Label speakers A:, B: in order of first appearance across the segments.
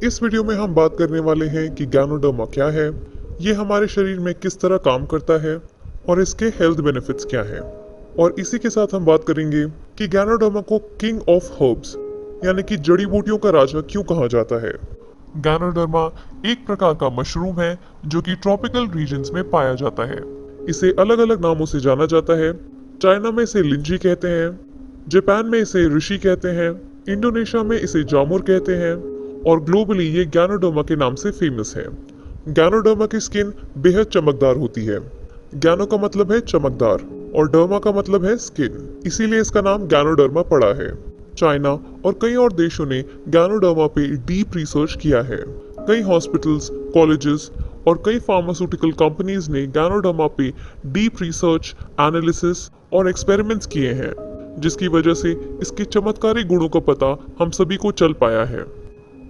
A: इस वीडियो में हम बात करने वाले हैं कि गैनोडर्मा क्या है, ये हमारे शरीर में किस तरह काम करता है और इसके हेल्थ बेनिफिट्स क्या हैं। और इसी के साथ हम बात करेंगे कि गैनोडर्मा को किंग ऑफ हर्ब्स यानी कि जड़ी बूटियों का राजा क्यों कहा जाता है। गैनोडर्मा एक प्रकार का मशरूम है जो कि ट्रॉपिकल रीजन्स में पाया जाता है। इसे अलग अलग नामों से जाना जाता है। चाइना में इसे लिंजी कहते हैं, जापान में इसे ऋषि कहते हैं, इंडोनेशिया में इसे जामुर कहते हैं और ग्लोबली ये गैनोडर्मा के नाम से फेमस है। गैनोडर्मा की स्किन बेहद चमकदार होती है। गैनो का मतलब है चमकदार और डर्मा का मतलब है स्किन, इसीलिए इसका नाम गैनोडर्मा पड़ा है। चाइना और कई और देशों ने गैनोडर्मा पे डीप रिसर्च किया है। कई हॉस्पिटल्स, कॉलेजेस और कई फार्मास्यूटिकल कंपनीज ने गैनोडर्मा पे डीप रिसर्च, एनालिसिस और एक्सपेरिमेंट्स किए हैं, जिसकी वजह से इसके चमत्कारी गुणों का पता हम सभी को चल पाया है।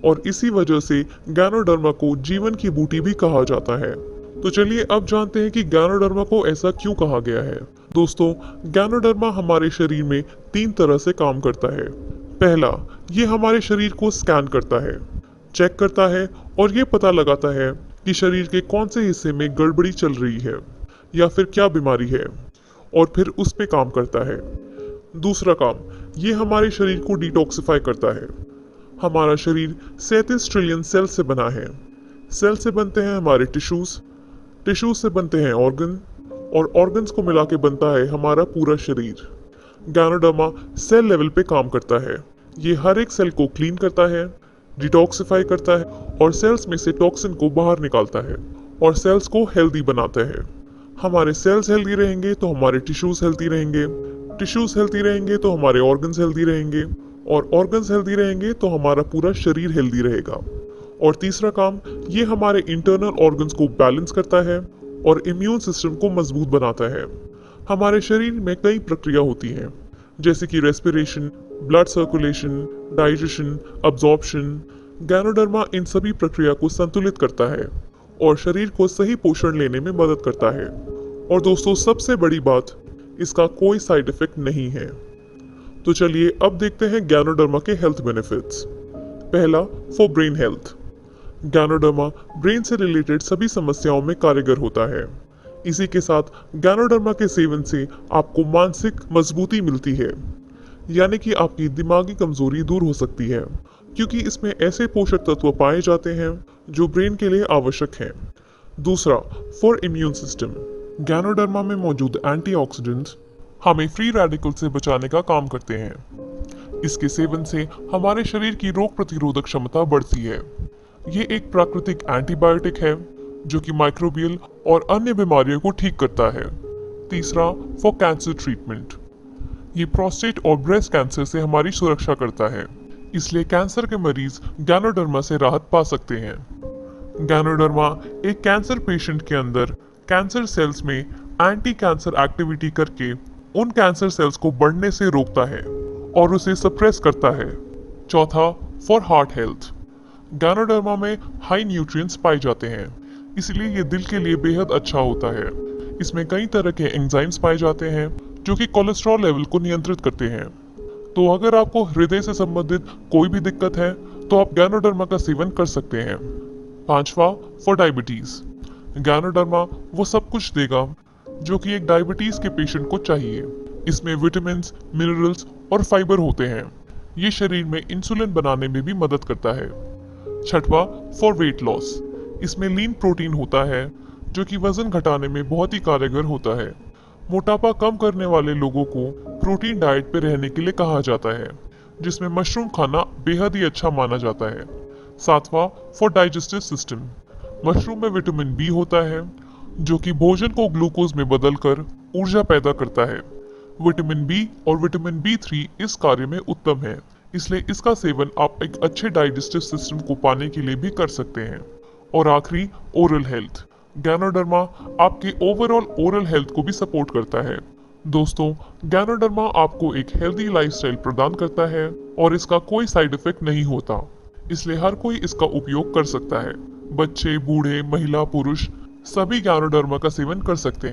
A: और इसी वजह से गैनोडर्मा को जीवन की बूटी भी कहा जाता है। तो चलिए अब जानते हैं कि गैनोडर्मा को ऐसा क्यों कहा गया है। दोस्तों, गैनोडर्मा हमारे शरीर में 3 तरह से काम करता है। पहला, ये हमारे शरीर को स्कैन करता है, चेक करता है और ये पता लगाता है कि शरीर के कौन से हिस्से में गड़बड़ी चल रही है या फिर क्या बीमारी है, और फिर उस पे काम करता है। दूसरा काम, ये हमारे शरीर को डिटॉक्सिफाई करता है। हमारा शरीर 37 ट्रिलियन सेल से बना है। सेल से बनते हैं हमारे टिश्यूज, टिश्यूज से बनते हैं ऑर्गन और ऑर्गन्स को मिला के बनता है हमारा पूरा शरीर। गैनोडर्मा सेल लेवल पे काम करता है। ये हर एक सेल को क्लीन करता है, डिटॉक्सिफाई करता है और सेल्स में से टॉक्सिन को बाहर निकालता है और सेल्स को हेल्दी बनाता है। हमारे सेल्स हेल्दी रहेंगे तो हमारे टिश्यूज हेल्दी रहेंगे, टिश्यूज हेल्दी रहेंगे तो हमारे ऑर्गन्स हेल्दी रहेंगे और ऑर्गन्स हेल्दी रहेंगे तो हमारा पूरा शरीर हेल्दी रहेगा। और तीसरा काम, ये हमारे इंटरनल ऑर्गन्स को बैलेंस करता है और इम्यून सिस्टम को मजबूत बनाता है। हमारे शरीर में कई प्रक्रिया होती हैं, जैसे कि respiration, blood circulation, digestion, absorption. गैनोडर्मा इन सभी प्रक्रिया को संतुलित करता है और शरीर को सही पोषण लेने में मदद करता है। और दोस्तों, सबसे बड़ी बात, इसका कोई साइड इफेक्ट नहीं है। तो चलिए अब देखते हैं गैनोडर्मा के हेल्थ बेनिफिट्स। पहला, for brain health. Ganoderma brain से रिलेटेड सभी समस्याओं में कारगर होता है। इसी के साथ गैनोडर्मा के सेवन से आपको मानसिक मजबूती मिलती है, यानी कि आपकी दिमागी कमजोरी दूर हो सकती है, क्योंकि इसमें ऐसे पोषक तत्व पाए जाते हैं जो ब्रेन के लिए आवश्यक हैं। दूसरा, फॉर इम्यून सिस्टम। गैनोडर्मा में मौजूद एंटीऑक्सीडेंट्स हमें फ्री रेडिकल से बचाने का काम करते हैं। इसके सेवन से हमारे शरीर की रोग प्रतिरोधक क्षमता बढ़ती है। ये एक प्राकृतिक एंटीबायोटिक है जो कि माइक्रोबियल और अन्य बीमारियों को ठीक करता है। तीसरा, फॉर कैंसर ट्रीटमेंट। ये प्रोस्टेट और ब्रेस्ट कैंसर से हमारी सुरक्षा करता है, इसलिए कैंसर के मरीज गैनोडर्मा से राहत पा सकते हैं। गैनोडर्मा एक कैंसर पेशेंट के अंदर कैंसर सेल्स में एंटी कैंसर एक्टिविटी करके उन कैंसर सेल्स को बढ़ने से रोकता है और उसे सप्रेस करता है। चौथा, फॉर हार्ट हेल्थ। गैनोडर्मा में हाई न्यूट्रिएंट्स पाए जाते हैं, इसलिए ये दिल के लिए बेहद अच्छा होता है। इसमें कई तरह के एंजाइम्स पाए जाते हैं जो कि कोलेस्ट्रॉल लेवल को नियंत्रित करते हैं। तो अगर आपको हृदय से संबंधित कोई भी दिक्कत है तो आप गैनोडर्मा का सेवन कर सकते हैं। पांचवा, फॉर डायबिटीज। गैनोडर्मा वो सब कुछ देगा जो कि एक डायबिटीज के पेशेंट को चाहिए। इसमें विटामिन, मिनरल्स और फाइबर होते हैं। ये शरीर में इंसुलिन बनाने में भी मदद करता है। छठवा, फॉर वेट लॉस। इसमें लीन प्रोटीन होता है जो कि वजन घटाने में बहुत ही कारगर होता है। मोटापा कम करने वाले लोगों को प्रोटीन डाइट पे रहने के लिए कहा जाता है, जिसमें मशरूम खाना बेहद ही अच्छा माना जाता है। सातवां, फॉर डाइजेस्टिव सिस्टम। मशरूम में विटामिन बी होता है जो कि भोजन को ग्लूकोज में बदलकर ऊर्जा पैदा करता है। विटामिन बी और विटामिन बी3 इस कार्य में उत्तम है, इसलिए इसका सेवन आप एक अच्छे डाइजेस्टिव सिस्टम को पाने के लिए भी कर सकते हैं। और आखिरी, ओरल हेल्थ। गैनोडर्मा आपके ओवरऑल ओरल हेल्थ को भी सपोर्ट करता है। दोस्तों, गैनोडर्मा आपको एक हेल्दी लाइफस्टाइल प्रदान करता है और इसका कोई साइड इफेक्ट नहीं होता, इसलिए हर कोई इसका उपयोग कर सकता है। बच्चे, बूढ़े, महिला, पुरुष सभी गैनोडर्मा का सेवन कर सकते हैं।